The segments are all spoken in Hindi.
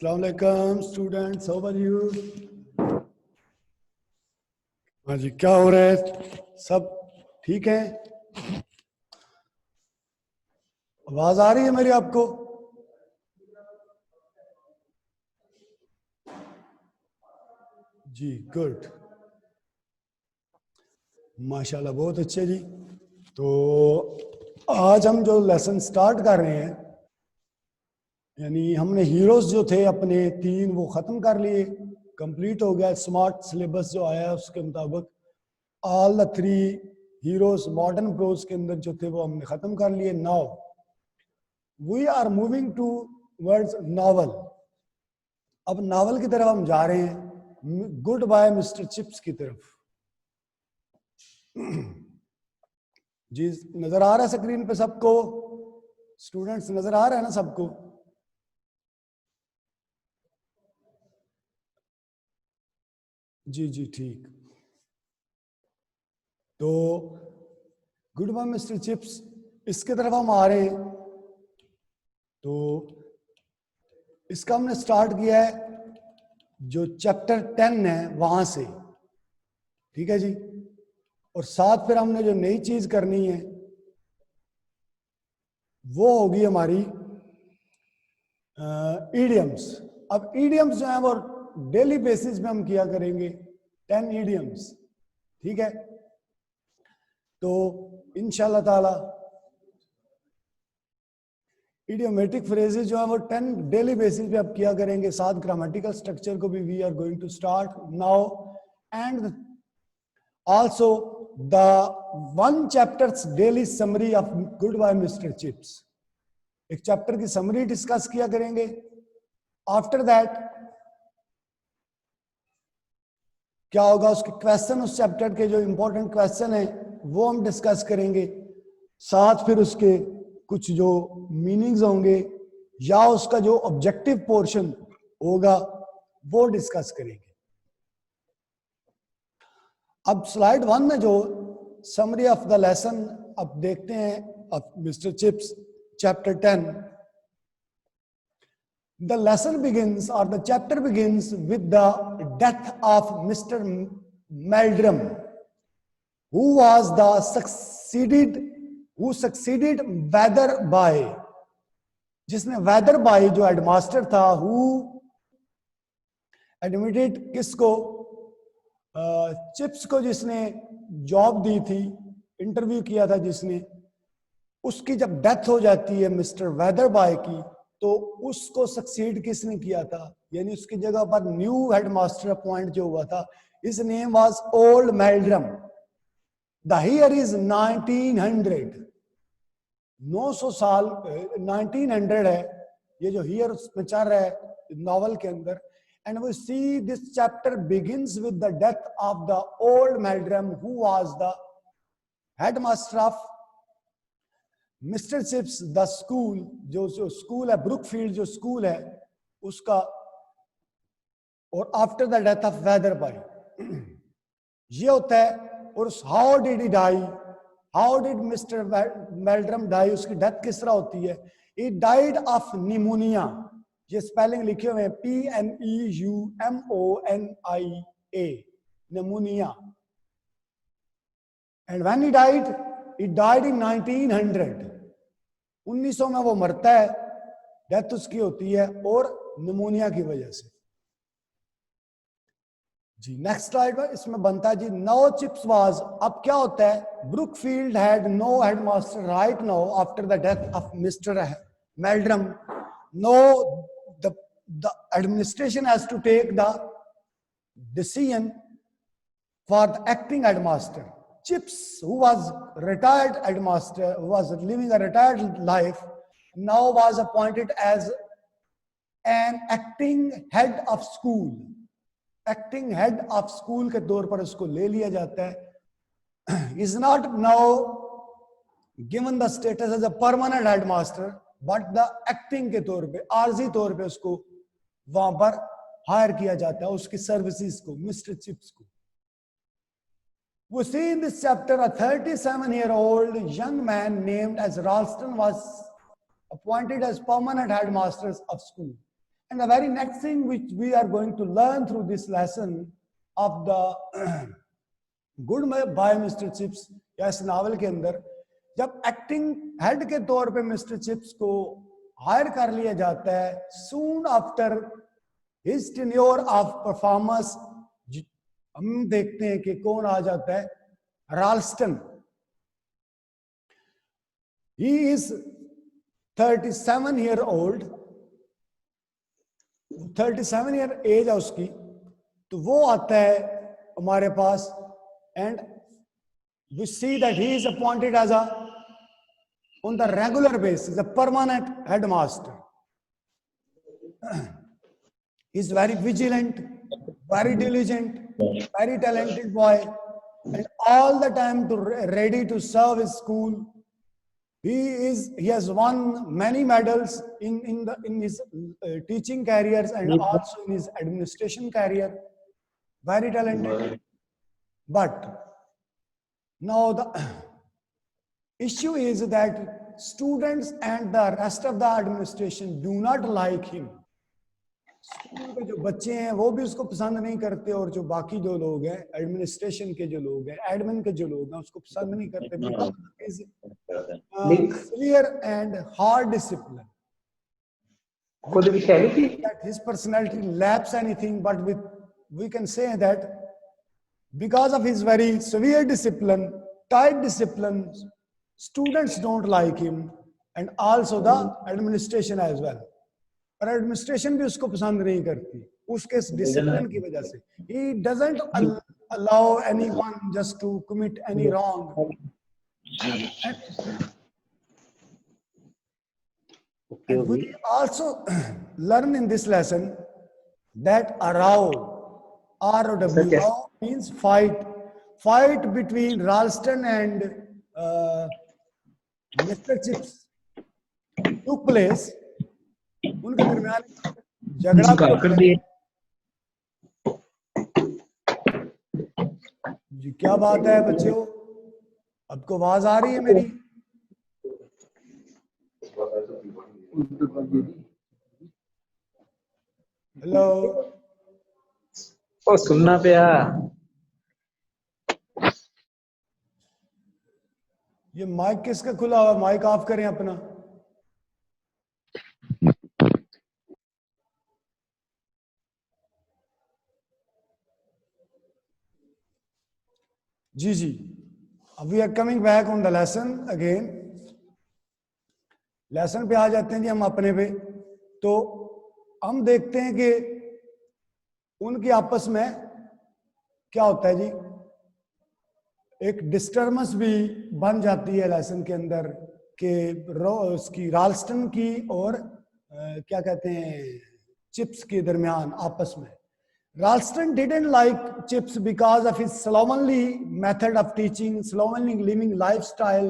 अस्सलाम वालेकुम स्टूडेंट्स, हाउ आर यू? हाँ जी, क्या हो रहा है? सब ठीक है? आवाज आ रही है मेरी आपको? जी गुड, माशाल्लाह, बहुत अच्छे जी। तो आज हम जो लेसन स्टार्ट कर रहे हैं, यानी हमने हीरोज जो थे अपने 3 वो ख़त्म कर लिए, कंप्लीट हो गया। स्मार्ट सिलेबस जो आया है उसके मुताबिक all the 3 heroes modern prose के अंदर जो थे वो हमने ख़त्म कर लिए। Now we are moving towards novel. अब नावल की तरफ हम जा रहे हैं, गुड बाय मिस्टर चिप्स की तरफ। जी नजर आ रहा है स्क्रीन पे सबको? स्टूडेंट्स नजर आ रहा है ना सबको? जी जी ठीक। तो गुड बाय मिस्टर चिप्स, इसके तरफ हम आ रहे हैं। तो इसका हमने स्टार्ट किया है जो चैप्टर 10 है वहां से, ठीक है जी। और साथ फिर हमने जो नई चीज करनी है वो होगी हमारी ईडियम्स। अब ईडियम्स जो है वो डेली बेसिस पे हम किया करेंगे 10 ईडियम्स, ठीक है। तो इंशाल्लाह ताला इडियोमेटिक फ्रेजेस जो है वो 10 डेली बेसिस पे आप किया करेंगे। साथ ग्रामेटिकल स्ट्रक्चर को भी we are going to start now. And also the 1 chapters daily summary of goodbye mister Chips, एक चैप्टर की समरी डिस्कस किया करेंगे। आफ्टर दैट क्या होगा, उसके क्वेश्चन, उस चैप्टर के जो इंपॉर्टेंट क्वेश्चन है वो हम डिस्कस करेंगे। साथ फिर उसके कुछ जो मीनिंग्स होंगे या उसका जो ऑब्जेक्टिव पोर्शन होगा वो डिस्कस करेंगे। अब स्लाइड 1 में जो समरी ऑफ द लेसन अब देखते हैं of Mister chips chapter 10। The lesson begins, or the chapter begins, with the death of Mr. Meldrum, who was the succeeded Weatherby, जिसने वेदरबाई जो हेडमास्टर था, who एडमिटेड किसको, चिप्स को, जिसने जॉब दी थी, इंटरव्यू किया था जिसने, उसकी जब डेथ हो जाती है मिस्टर वेदरबाई की, तो उसको सक्सीड किसने किया था, यानी उसकी जगह पर न्यू हेडमास्टर अपॉइंट जो हुआ था, his name was old Meldrum. The year is 1900, 900 साल 1900 है ये जो ईयर उसमें चल रहा है नॉवल के अंदर। And we see this chapter begins with the death of the old मेल्ड्रम who was the headmaster of Mister chips the school, जो स्कूल है ब्रुकफील्ड जो स्कूल है उसका। और after the death of Weatherby ये होता है। और how did he die, how did mister मेल्ड्रम die, उसकी डेथ किस तरह होती है? ही डाइड ऑफ निमोनिया, ये स्पेलिंग लिखे हुए हैं PNEUMONIA, pneumonia. And when he died in 1900, 1900 में वो मरता है, डेथ उसकी होती है और निमोनिया की वजह से। जी नेक्स्ट स्लाइड में इसमें बनता है जी नो चिप्स वाज। अब क्या होता है, Brookfield had no headmaster right now after the death of Mister Meldrum. Now the administration has to take the decision for the acting headmaster. Chips, who was retired headmaster, who was living a retired life, now was appointed as an acting head of school. Acting head of school के तौर पर उसको ले लिया जाता है। Is not now given the status as a permanent headmaster, but the acting के तौर पे, आर्जी तौर पे उसको वहां पर हायर किया जाता है, उसकी सर्विसेज को, मिस्टर चिप्स को। We see in this chapter a 37-year-old young man named as Ralston was appointed as permanent headmasters of school. And the very next thing which we are going to learn through this lesson of the goodbye mister Chips या इस नावल के अंदर, जब एक्टिंग हेड के तौर पे मिस्टर चिप्स को हायर कर लिया जाता है, soon after his tenure of performance, हम देखते हैं कि कौन आ जाता है, Ralston. He is 37 year old, 37 year age है उसकी. तो वो आता है हमारे पास, and we see that he is appointed as on the regular basis a permanent headmaster. He is very vigilant, very diligent, very talented boy, and all the time ready to serve his school. He has won many medals in his teaching careers and also in his administration career. Very talented. But now the issue is that students and the rest of the administration do not like him. School के जो बच्चे हैं वो भी उसको पसंद नहीं करते, और जो बाकी जो लोग हैं एडमिनिस्ट्रेशन के जो लोग हैं, एडमिन के जो लोग हैं, उसको पसंद नहीं करते. Severe and hard discipline. That his personality lacks anything, but we can say that because of his very severe discipline, tight discipline, students don't like him, and also the administration as well. पर एडमिनिस्ट्रेशन भी उसको पसंद नहीं करती उसके डिसिप्लिन की वजह से. He doesn't allow anyone just to commit any wrong. And we also learn in this lesson that a row, R-O-W, means fight between Ralston and Mr. Chips took place. उनके दरमियान झगड़ा कर दिया. जी क्या बात है बच्चों, आपको आवाज आ रही है मेरी? हेलो, ओ सुनना पिया. ये माइक किसका खुला हुआ? माइक ऑफ करें अपना. जी जी, we are coming back on the lesson again. Lesson पे आ जाते हैं जी हम अपने पे. तो हम देखते हैं कि उनके आपस में क्या होता है जी, एक डिस्टर्बेंस भी बन जाती है लेसन के अंदर कि उसकी राल्स्टन की और क्या कहते हैं चिप्स के दरमियान आपस में. Ralston didn't like Chips because of his slovenly method of teaching, slovenly living lifestyle,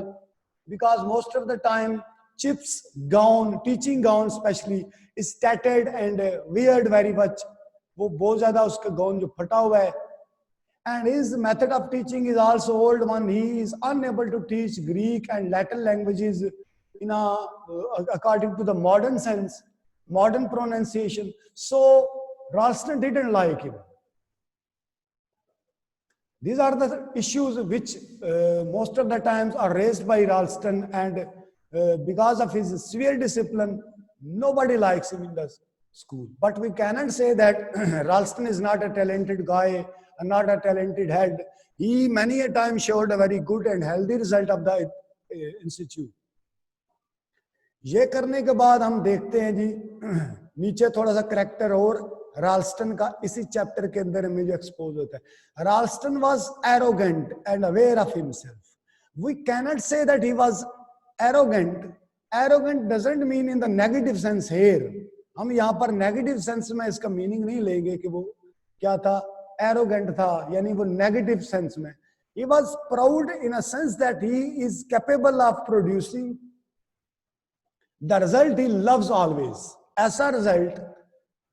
because most of the time Chips' gown, teaching gown especially, is tattered and weird very much. वो बहुत ज़्यादा उसका gown जो फटा हुआ है. And his method of teaching is also old one. He is unable to teach Greek and Latin languages according to the modern sense, modern pronunciation. So Ralston didn't like him. These are the issues which most of the times are raised by Ralston, and because of his severe discipline, nobody likes him in the school. But we cannot say that Ralston is not a talented guy and not a talented head. He many a time showed a very good and healthy result of the institute. ये करने के बाद हम देखते हैं जी नीचे थोड़ा सा करेक्टर और राल्स्टन का इसी चैप्टर के अंदर में जो एक्सपोज होता है. Ralston was arrogant and aware of himself. We cannot say that he was arrogant. Arrogant doesn't mean in the negative sense here. हम यहाँ पर नेगेटिव सेंस में इसका मीनिंग नहीं लेंगे कि वो क्या था, एरोगेंट था, यानी वो नेगेटिव सेंस में. He was proud in a sense that he is capable of producing the result he loves always. ऐसा रिजल्ट,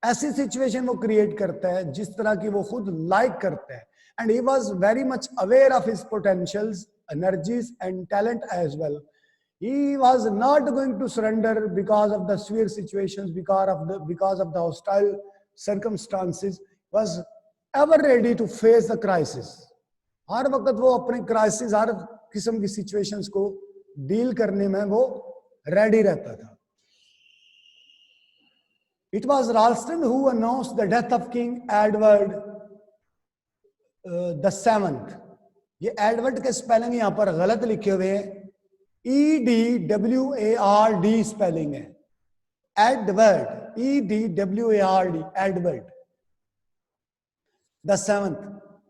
ऐसी सिचुएशन वो क्रिएट करता है जिस तरह की वो खुद लाइक करता है. And he was very much aware of his potentials, energies and talent as well. He was not going to surrender because of the severe situations, because of the hostile circumstances. Was ever ready to face the crisis. हर वक्त वो अपने क्राइसिस, हर किस्म की सिचुएशंस को डील करने में वो रेडी रहता था. It was Ralston who announced the death of King Edward the Seventh. ये एडवर्ड के स्पेलिंग यहाँ पर गलत लिखे हुए हैं. EDWARD स्पेलिंग है. Edward, EDWARD, Edward the seventh.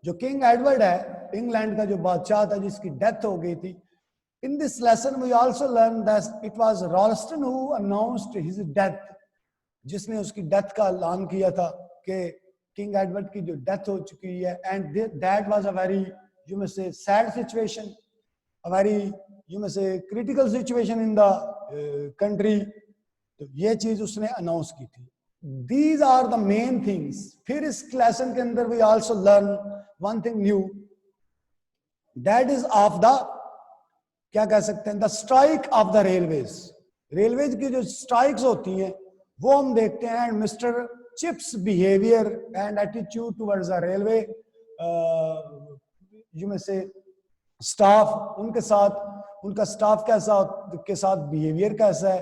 जो किंग एडवर्ड है, इंग्लैंड का जो बादशाह था जिसकी डेथ हो गई थी. In this lesson we also learned that it was Ralston who announced his death, जिसने उसकी डेथ का ऐलान किया था कि किंग एडवर्ड की जो डेथ हो चुकी है. And that was a very, you may say, sad situation, a very, you may say, critical situation in the country. तो ये चीज उसने अनाउंस की थी. These are the main things. फिर इस लेसन के अंदर we also learn one thing new, that is of the, क्या कह सकते हैं, the strike of the railways. Railways की जो स्ट्राइक्स होती हैं वो हम देखते हैं. And mister chips behaviour and attitude towards the railway, you may से स्टाफ, उनके साथ, उनका स्टाफ कैसा के साथ बिहेवियर कैसा है.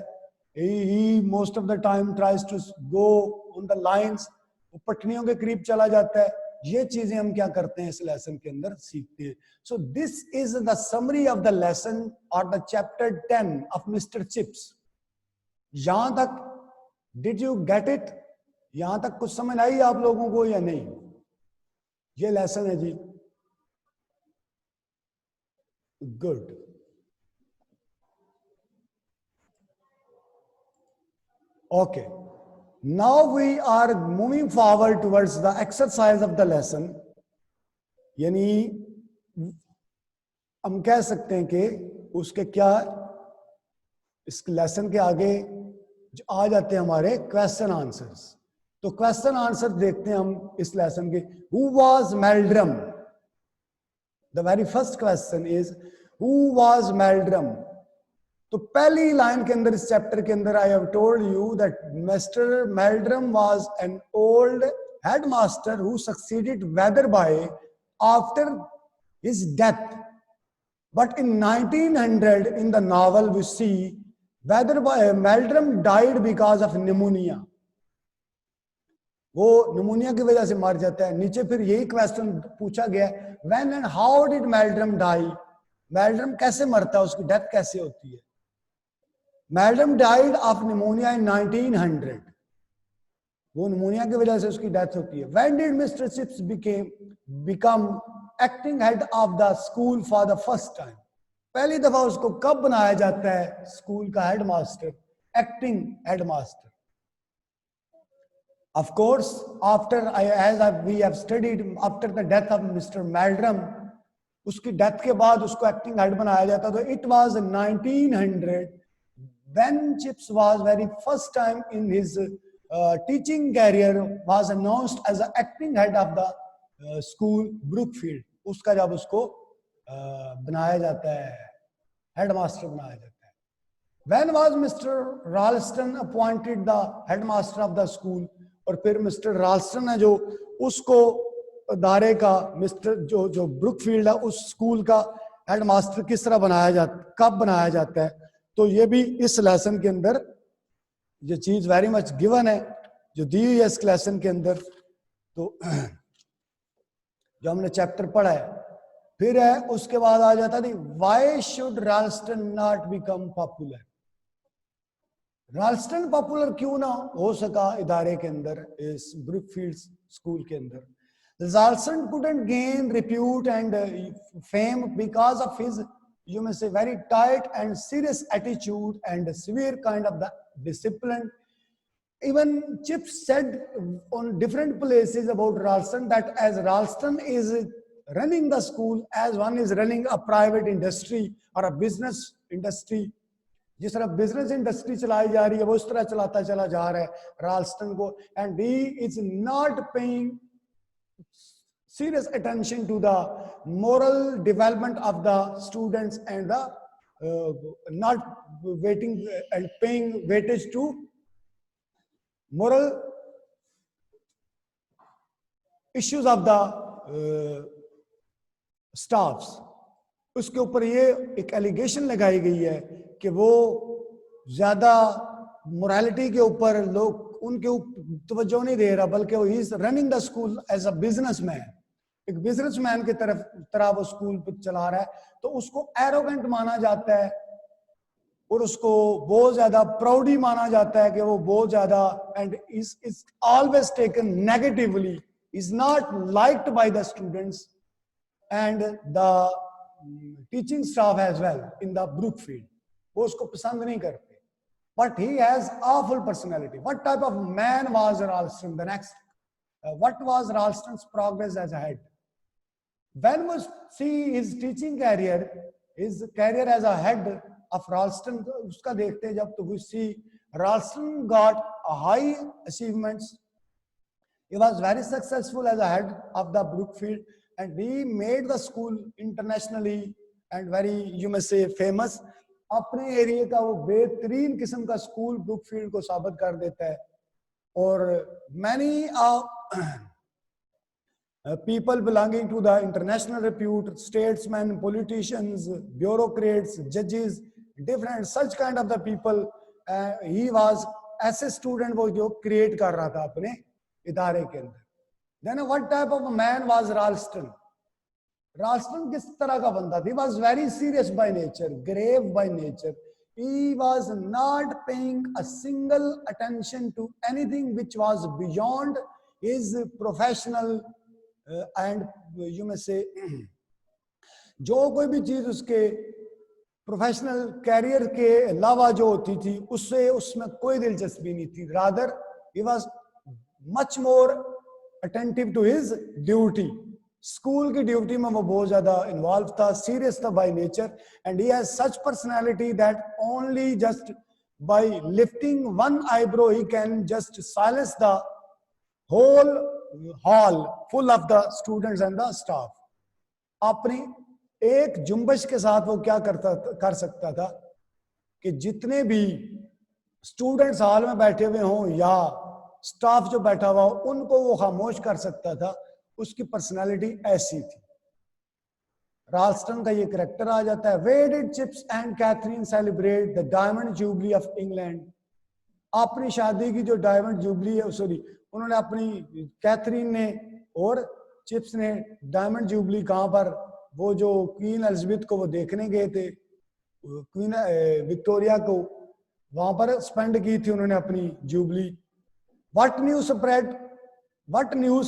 He most of the time tries to go on the lines, वो पटरियों के करीब चला जाता है. ये चीजें हम क्या करते हैं इस लेसन के अंदर सीखते हैं. So this is the summary of the lesson और the chapter 10 of Mister Chips. यहां तक डिड यू गेट इट? यहां तक कुछ समझ आई आप लोगों को या नहीं? ये लेसन है जी. Good. Okay, now we are moving forward towards the exercise of the lesson. यानी हम कह सकते हैं कि उसके क्या, इस लेसन के आगे जो आ जाते हैं हमारे क्वेश्चन आंसर्स. तो क्वेश्चन आंसर देखते हैं हम इस लेसन के. Who was Meldrum? The very first question is who was Meldrum. तो पहली लाइन के अंदर इस चैप्टर के अंदर I have told you that Mister Meldrum was an old headmaster who succeeded Wetherby after his death. But in 1900 in the novel we see Meldrum died because of pneumonia. वो निमोनिया की वजह से मर जाता है. नीचे फिर यही क्वेश्चन पूछा गया, when and how did Meldrum die? मेल्ड्रम कैसे मरता है, उसकी डेथ कैसे होती है? मेल्ड्रम डाइड ऑफ निमोनिया इन 1900. वो निमोनिया की वजह से उसकी डेथ होती है. When did Mr. Chips become acting head of the school for the first time? पहली दफा उसको कब बनाया जाता है स्कूल का headmaster, acting headmaster? Of course after, as we have studied, after the death of Mister Meldrum, उसकी डेथ के बाद उसको एक्टिंग हेड बनाया जाता. तो it was 1900 when Chips was very first time in his teaching career was announced as acting head of the school Brookfield. उसका जब उसको बनाया जाता है, हेडमास्टर बनाया जाता है. When was Mr. Ralston appointed the headmaster of the school? और फिर मिस्टर राल्स्टन है जो उसको अदारे का, मिस्टर जो ब्रुकफील्ड है उस स्कूल का हेडमास्टर किस तरह बनाया जाता, कब बनाया जाता है? तो ये भी इस लेसन के अंदर ये चीज वेरी मच गिवन है जो दी हुई है इस लेसन के अंदर. तो जो हमने चैप्टर पढ़ा है, फिर है उसके बाद आ जाता है why should Ralston not become popular. Ralston popular क्यों ना हो सका इदारे के अंदर, इस ब्रुकफील्ड स्कूल के अंदर? राल्स्टन couldn't gain repute and fame because of his, you may say, very tight and serious attitude and severe kind of the discipline. Even Chips said on different places about Ralston that as Ralston is running the school as one is running a private industry or a business industry, जिस तरह बिजनेस इंडस्ट्री चलाई जा रही है वो इस तरह चलाता चला जा रहा है राल्स्टन को. And he is not paying serious attention to the moral development of the students and the not waiting and paying weightage to moral issues of the staffs. उसके ऊपर ये एक एलिगेशन लगाई गई है कि वो ज्यादा मोरालिटी के ऊपर लोग उनके तवज्जो नहीं दे रहा, बल्कि वो he running the school as a businessman, एक बिजनेसमैन की तरह वो स्कूल चला रहा है, तो उसको एरोगेंट माना जाता है और उसको बहुत ज्यादा प्राउडी माना जाता है कि वो बहुत ज्यादा and is always taken negatively, is not liked by the students and the teaching staff as well in the Brookfield. वो उसको पसंद नहीं करते. But he has awful personality. What type of man was Ralston? The next, what was Ralston's progress as a head? When we see his teaching career, his career as a head of Ralston, uska dekhte jab to we see Ralston got a high achievements. He was very successful as a head of the Brookfield, and he made the school internationally and very, you may say, famous. अपने एरिया का वो बेहतरीन किस्म का स्कूल ब्रूकफील्ड को साबित कर देता है. और many people belonging to the international repute, statesmen, politicians, bureaucrats, judges, different such kind of the people, he was ऐसे स्टूडेंट वो जो क्रिएट कर रहा था अपने इदारे के अंदर. Then what type of a man was Ralston? Ralston किस तरह का बंदा था? He was very serious by nature, grave by nature. He was not paying a single attention to anything which was beyond his professional and you may say जो कोई भी चीज उसके प्रोफेशनल कैरियर के अलावा जो होती थी उससे उसमें कोई दिलचस्पी नहीं थी. Rather he was much more attentive to his duty. School की ड्यूटी में वो बहुत ज्यादा इन्वॉल्व था, सीरियस था by nature, and he has such personality that only just by lifting one eyebrow he can just silence the whole hall full of the students and the staff. अपनी एक जुम्बश के साथ वो क्या कर सकता था कि जितने भी स्टूडेंट्स हॉल में बैठे हुए हों या स्टाफ जो बैठा हुआ हो उनको वो खामोश कर सकता था. उसकी पर्सनालिटी ऐसी थी. राल्स्टन का ये करैक्टर आ जाता है. Where did Chips and Catherine celebrate the diamond jubilee of England? अपनी शादी की जो डायमंड जुबली है, सॉरी, उन्होंने अपनी कैथरीन ने और चिप्स ने डायमंड जुबली कहां पर, वो जो क्वीन एलिजाबेथ को वो देखने गए थे, क्वीन विक्टोरिया को, वहां पर स्पेंड की थी उन्होंने अपनी jubilee. What news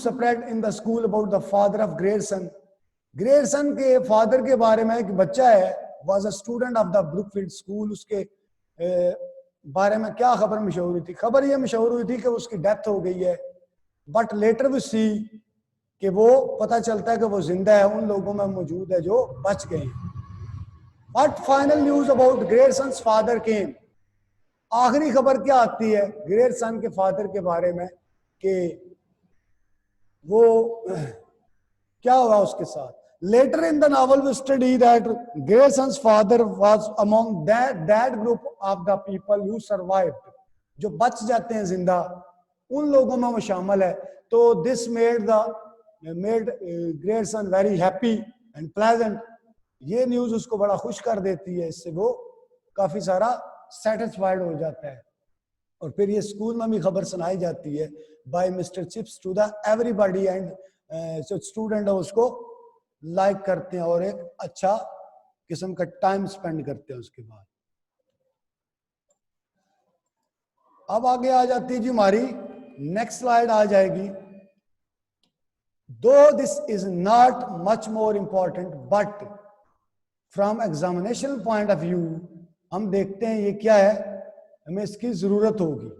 spread in the school about the father of Grierson? Grierson के फादर के बारे में एक बच्चा है, was a student of the Brookfield school. उसके बारे में क्या खबर मशहूर हुई थी? खबर ये मशहूर हुई थी कि उसकी डेथ हो गई है. बट लेटर वी सी कि वो पता चलता है कि वो जिंदा है, उन लोगों में मौजूद है जो बच गए. What final news about Grierson's father came? आखिरी खबर क्या आती है ग्रेयरसन के फादर के बारे में कि वो क्या हुआ उसके साथ. Later in the novel we study that Grierson's father was among that group of the people who survived, जो बच जाते हैं जिंदा, उन लोगों में वो शामिल है. तो this made Grierson very happy and pleasant. ये न्यूज उसको बड़ा खुश कर देती है, इससे वो काफी सारा सेटिस्फाइड हो जाता है. और फिर ये स्कूल में भी खबर सुनाई जाती है by mister Chips to the everybody, and जो स्टूडेंट है उसको लाइक करते हैं और एक अच्छा किस्म का टाइम स्पेंड करते हैं. उसके बाद अब आगे आ जाती है जी हमारी नेक्स्ट स्लाइड आ जाएगी. दो this is not much more important, but from examination point of view हम देखते हैं ये क्या है, हमें इसकी जरूरत होगी.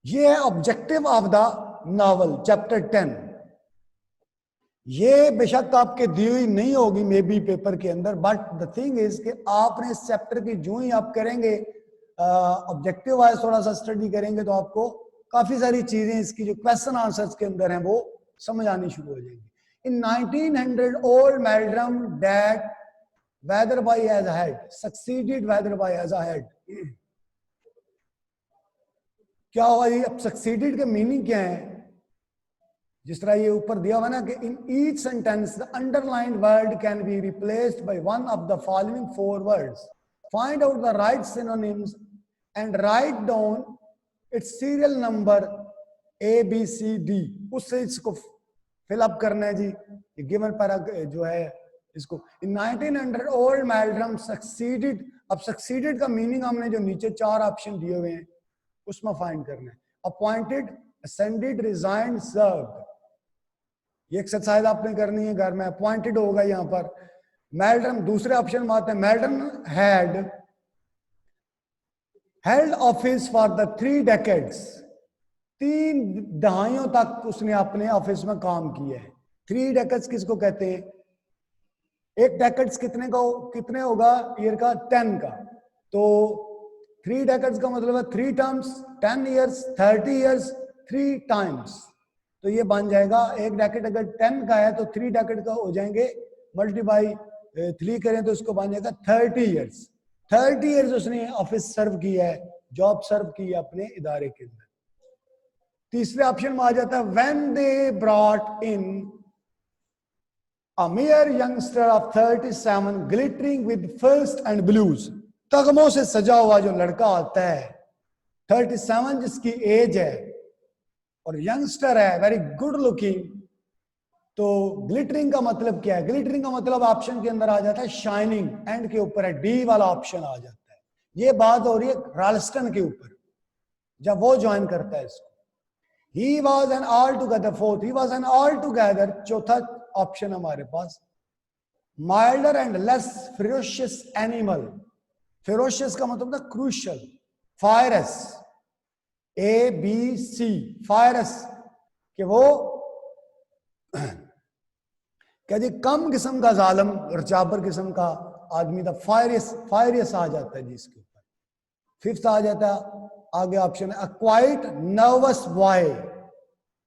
ये है objective of the novel chapter 10. ये बेशक आपके दी हुई नहीं होगी मे बी पेपर के अंदर, बट द थिंग इज कि आपने इस चैप्टर की जो ही आप करेंगे ऑब्जेक्टिव वाइज थोड़ा सा स्टडी करेंगे तो आपको काफी सारी चीजें इसकी जो क्वेश्चन आंसर्स के अंदर हैं वो समझ आनी शुरू हो जाएंगी. In 1900 old Meldrum died whether by as a head, succeeded whether by as a head. क्या हुआ ये? अब succeeded के मीनिंग क्या है? जिस तरह ये ऊपर दिया हुआ ना कि in each sentence the underlined word can be replaced by one of the following 4 words. Find out the right synonyms and write down its serial number A, B, C, D. उससे इसको फिल अप करना है जी. ये गिवन पैरा जो है इसको in 1900 old Meldrum succeeded. अब succeeded का मीनिंग हमने जो नीचे 4 ऑप्शन दिए हुए हैं उसमें फाइंड करना है. Appointed, ascended, resigned, served. ये एक्सरसाइज आपने करनी है घर में. अपॉइंटेड होगा यहाँ पर. मेल्ड्रम दूसरे ऑप्शन में आते हैं. Meldrum had held office for the 3 decades. 3 दहाइयों तक उसने अपने ऑफिस में काम किया है. 3 decades किसको कहते हैं? एक डेकेड्स कितने होगा ईयर का? 10 का. तो 3 decades का मतलब है 3 terms, 10 years, 30 years, 3 times. तो ये बन जाएगा एक डेकेड अगर 10 का है तो 3 डेकेड का हो जाएंगे, मल्टीप्लाई 3 करें तो इसको बन जाएगा 30 years. 30 years उसने ऑफिस सर्व किया है, जॉब सर्व की है अपने इदारे के अंदर. तीसरे ऑप्शन में आ जाता है when they brought in a mere youngster of 37 glittering with first and blues. तगमों से सजा हुआ जो लड़का आता है 37 जिसकी एज है और यंगस्टर है, वेरी गुड लुकिंग. तो ग्लिटरिंग का मतलब क्या है? ग्लिटरिंग का मतलब ऑप्शन के अंदर आ जाता है शाइनिंग. एंड के ऊपर है डी वाला ऑप्शन आ जाता है. ये बात हो रही है राल्स्टन के ऊपर जब वो ज्वाइन करता है इसको. He was an altogether fourth. He was an altogether चौथा ऑप्शन हमारे पास. Milder and less ferocious animal. Ferocious का मतलब था crucial. Fierce. A, B, C. Fierce कि वो क्या जी कम किस्म का जालम और चाबर किस्म का आदमी था. फायरियस आ जाता है जी इसके ऊपर. 5th आ जाता है आगे ऑप्शन है क्वाइट नर्वस बॉय.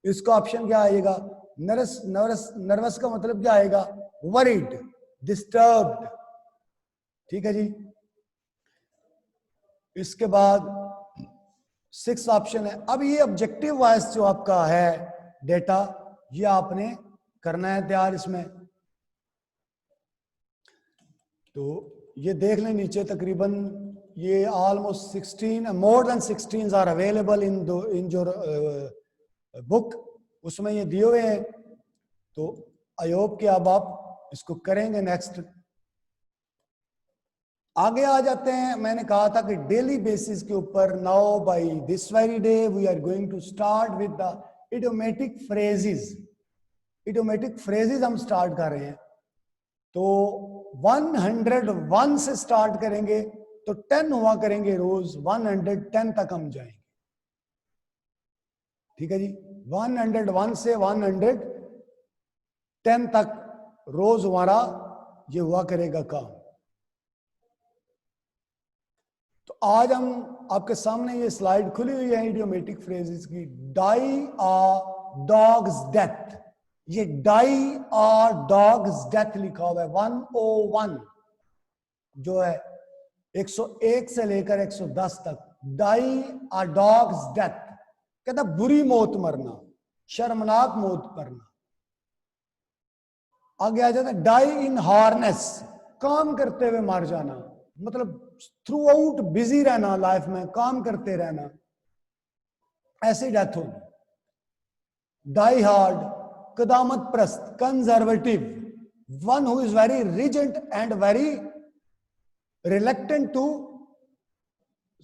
इसका ऑप्शन क्या आएगा? नर्वस का मतलब क्या आएगा? Worried, disturbed. ठीक है जी. इसके बाद 6th ऑप्शन है. अब ये ऑब्जेक्टिव वॉइस जो आपका है डेटा, ये आपने करना है तैयार इसमें. तो ये देख लें नीचे तकरीबन ये almost 16 more than 16 are available in your book. उसमें ये दिए हुए हैं. तो आई होप कि अब आप इसको करेंगे. नेक्स्ट आगे आ जाते हैं. मैंने कहा था कि डेली बेसिस के ऊपर now by this very day we are going to start with the idiomatic phrases. Idiomatic phrases हम स्टार्ट कर रहे हैं. तो 101 से स्टार्ट करेंगे तो 10 हुआ करेंगे रोज. 110 तक हम जाएंगे. ठीक है जी. 101 से 110 तक रोज हमारा ये हुआ करेगा काम. तो आज हम आपके सामने ये स्लाइड खुली हुई है इडियोमेटिक फ्रेजेस की. डाई आ डॉग्स डेथ. ये डाई आ डॉग्स डेथ लिखा हुआ है 101 जो है 101 से लेकर 110 तक. डाई आ डॉग्स डेथ कहता बुरी मौत मरना, शर्मनाक मौत मरना. आगे आ जाता है डाई इन हार्नेस. काम करते हुए मार जाना, मतलब थ्रू आउट बिजी रहना, लाइफ में काम करते रहना, ऐसी डेथ होगी. डाई हार्ड कदामत प्रस्त, conservative, one who is very rigid and very reluctant to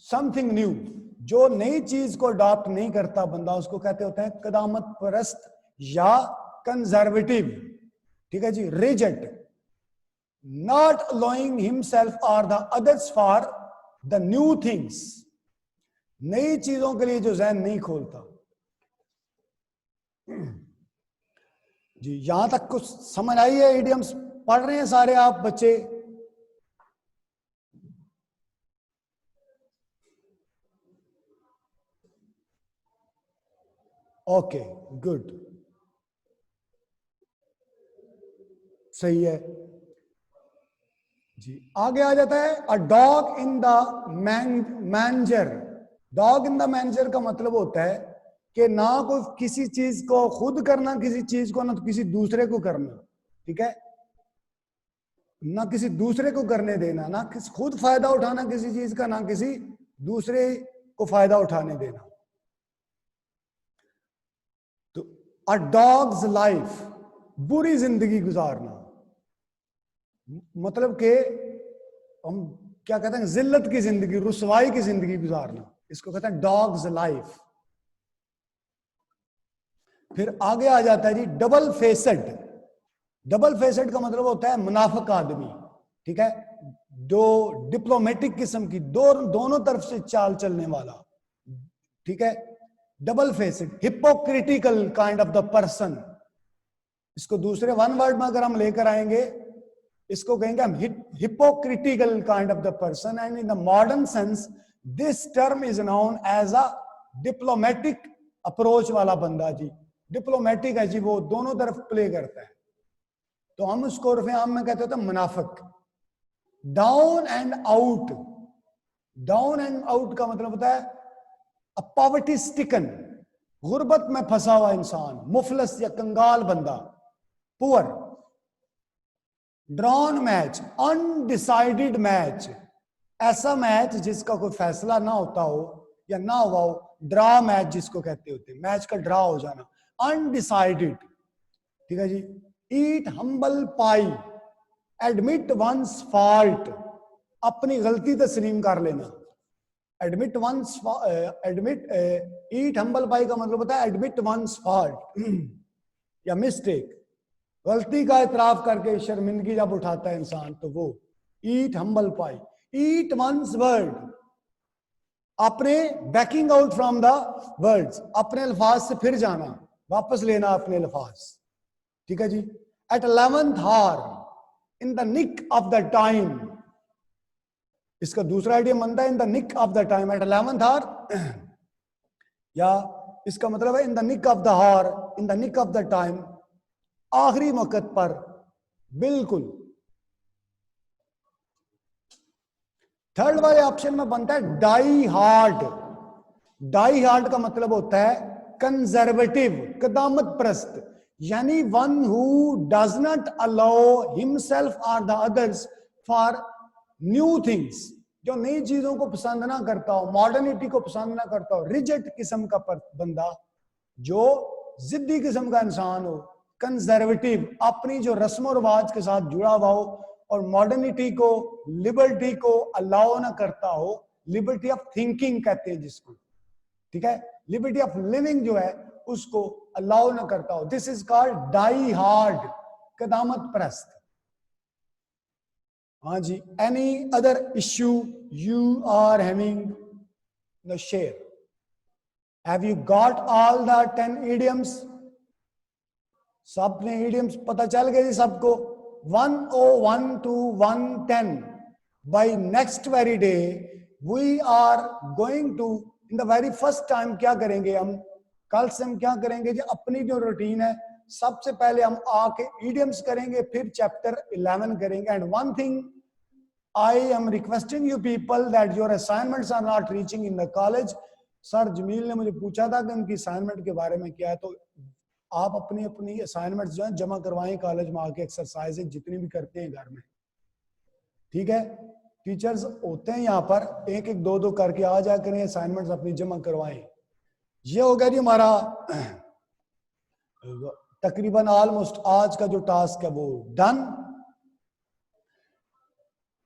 something new. जो नई चीज को अडॉप्ट नहीं करता बंदा उसको कहते होते हैं कदामत परस्त या कंजर्वेटिव. ठीक है जी. रिजिड, नॉट अलाउइंग हिमसेल्फ और the others for the new things. नई चीजों के लिए जो जहन नहीं खोलता जी. यहां तक कुछ समझ आई है? इडियम्स पढ़ रहे हैं सारे आप बच्चे? ओके गुड, सही है. जी आगे आ जाता है a dog in the manger. Dog in the manger का मतलब होता है कि ना कोई किसी चीज को खुद करना, किसी चीज को ना तो किसी दूसरे को करना, ठीक है, ना किसी दूसरे को करने देना, ना किसी खुद फायदा उठाना किसी चीज का, ना किसी दूसरे को फायदा उठाने देना। तो अ डॉग्स लाइफ, बुरी जिंदगी गुजारना, मतलब कि हम क्या कहते हैं, जिल्लत की जिंदगी, रुसवाई की जिंदगी गुजारना, इसको कहते हैं डॉग्स लाइफ। फिर आगे आ जाता है जी डबल फेसेड। डबल फेसेड का मतलब होता है मुनाफिक आदमी, ठीक है, दो डिप्लोमेटिक किस्म की, दोनों तरफ से चाल चलने वाला, ठीक है, double facet, hypocritical kind of the person. इसको दूसरे वन वर्ड में अगर हम लेकर आएंगे, इसको कहेंगे हम hypocritical kind of the person, and in the modern sense this term is known as a diplomatic approach वाला बंदा जी। डिप्लोमेटिक है जी, वो दोनों तरफ प्ले करता है, तो हम उसको उर्फ़े आम में कहते थे मुनाफिक। Down and out, down and out का मतलब होता है पॉवर्टी स्टिकन, गुर्बत में फंसा हुआ इंसान, मुफलस या कंगाल बंदा, poor. Drawn match, undecided match, ऐसा मैच जिसका कोई फैसला ना होता हो या ना हुआ हो, ड्रा मैच जिसको कहते होते हैं, मैच का ड्रा हो जाना, अनडिसाइडेड, ठीक है जी। Eat humble pie, admit one's fault, अपनी गलती तस्लीम कर लेना, admit one's, admit, eat humble pie का मतलब होता है एडमिट वंस फॉल्ट या मिस्टेक, गलती का इतराफ करके शर्मिंदगी जब उठाता है इंसान तो वो ईट हम्बल पाई। ईट वंस वर्ड, अपने banking out from the words, अपने अल्फाज से फिर जाना, वापस लेना अपने अल्फाज, ठीक है जी। At 11th hour, in the nick of the time, इसका दूसरा आइडिया बनता है in the nick of the time, at 11th hour, या इसका मतलब है in the nick of the hour, in the nick of the time, आखिरी वक्त पर, बिल्कुल। थर्ड वाले ऑप्शन में बनता है डाई हार्ड। डाई हार्ड का मतलब होता है कंजर्वेटिव, कदामत प्रस्त, यानी one who does not allow himself और the others for new things, जो नई चीजों को पसंद ना करता हो, मॉडर्निटी को पसंद ना करता हो, रिजिड किस्म का बंदा, जो जिद्दी किस्म का इंसान हो, कंजर्वेटिव, अपनी जो रस्म रिवाज के साथ जुड़ा हुआ हो और मॉडर्निटी को, लिबर्टी को अलाउ ना करता हो, लिबर्टी ऑफ थिंकिंग कहते हैं जिसको, ठीक है, लिबर्टी ऑफ लिविंग जो है उसको अलाउ ना करता हो, this is called die hard, कदामत प्रस्त। हाँ जी, any other issue you are having the share? Have you got all the 10 idioms? सबने idioms पता चल गए सबको? 101 to 110 by next very day we are going to, in the very first time क्या करेंगे हम, कल से हम क्या करेंगे जी, अपनी जो रूटीन है, सबसे पहले हम आके idioms करेंगे, फिर चैप्टर 11 करेंगे। And one thing I am requesting you people that your assignments are not reaching in the college. Sir Jameel ने मुझे पूछा था कि उनकी असाइनमेंट के बारे में क्या है, तो आप अपनी अपनी असाइनमेंट्स जो है जमा करवाएं कॉलेज में आके, एक्सरसाइज जितनी भी करते हैं घर में, ठीक है। टीचर्स होते हैं यहाँ पर, एक एक दो दो करके आ जा करें, असाइनमेंट्स अपनी जमा करवाएं। ये हो गया जी हमारा तकरीबन ऑलमोस्ट आज का जो टास्क है वो डन।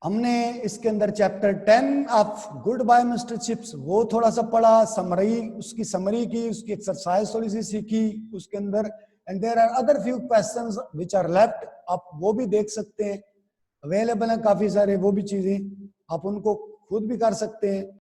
हमने इसके अंदर chapter 10 of goodbye mister Chips वो थोड़ा सा पढ़ा, समरी, उसकी समरी की, उसकी एक्सरसाइज थोड़ी सी सीखी उसके अंदर। And there are other few questions which are left, आप वो भी देख सकते हैं, अवेलेबल है काफी सारे, वो भी चीजें आप उनको खुद भी कर सकते हैं।